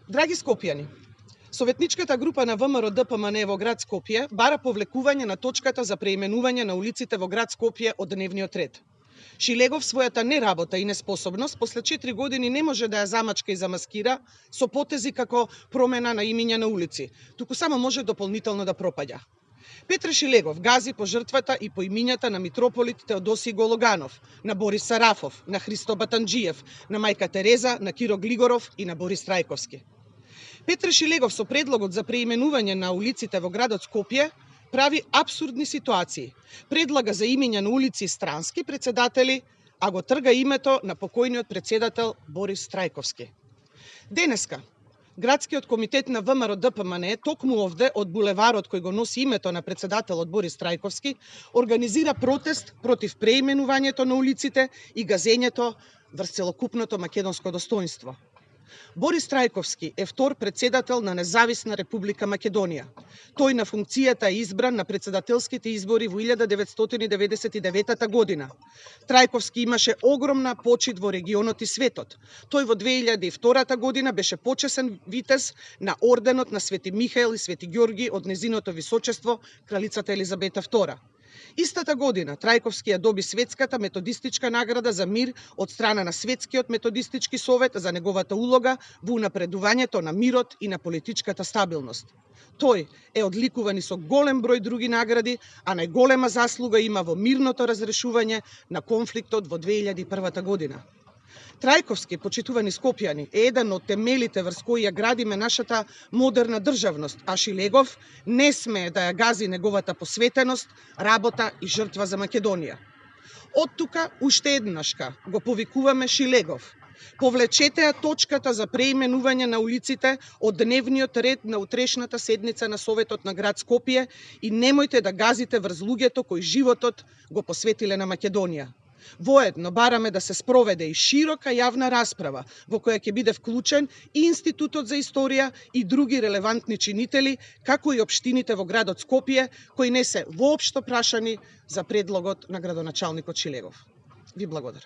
Драги скопјани, Советничката група на ВМРО-ДПМН во град Скопје бара повлекување на точката за преименување на улиците во град Скопје од дневниот ред. Шилегов својата неработа и неспособност после 4 години не може да ја замачка и замаскира со потези како промена на имиња на улици, туку само може дополнително да пропаѓа. Петре Шилегов гази по жртвата и по имињата на митрополит Теодосиј Гологанов, на Борис Сарафов, на Христо Батанџиев, на мајка Тереза, на Киро Глигоров и на Борис Трајковски. Петре Шилегов со предлогот за преименување на улиците во градот Скопје прави апсурдни ситуации. Предлага за имиња на улици странски председатели, а го трга името на покојниот председател Борис Трајковски. Денеска, Градскиот комитет на ВМРО-ДПМН токму овде од булеварот кој го носи името на председателот Борис Трајковски организира протест против преименувањето на улиците и газењето врз целокупното македонско достоинство. Борис Трајковски е втор председател на Независна Република Македонија. Тој на функцијата е избран на председателските избори во 1999 година. Трајковски имаше огромна почит во регионот и светот. Тој во 2002 година беше почесен витез на орденот на Свети Михаел и Свети Ѓорги од незиното височество кралицата Елизабета II. Истата година Трајковски ја доби светската методистичка награда за мир од страна на Светскиот методистички совет за неговата улога во унапредувањето на мирот и на политичката стабилност. Тој е одликуван и со голем број други награди, а најголема заслуга има во мирното разрешување на конфликтот во 2001 година. Трајковски, почитувани скопјани, е еден од темелите врз кои ја градиме нашата модерна државност, а Шилегов не смее да ја гази неговата посветеност, работа и жртва за Македонија. Од тука уште еднашка го повикуваме Шилегов. Повлечете ја точката за преименување на улиците од дневниот ред на утрешната седница на Советот на град Скопје и немојте да газите врз луѓето кои животот го посветиле на Македонија. Воедно бараме да се спроведе и широка јавна расправа во која ќе биде вклучен и Институтот за историја и други релевантни чинители, како и општините во градот Скопје, кои не се воопшто прашани за предлогот на градоначалникот Шилегов. Ви благодарам.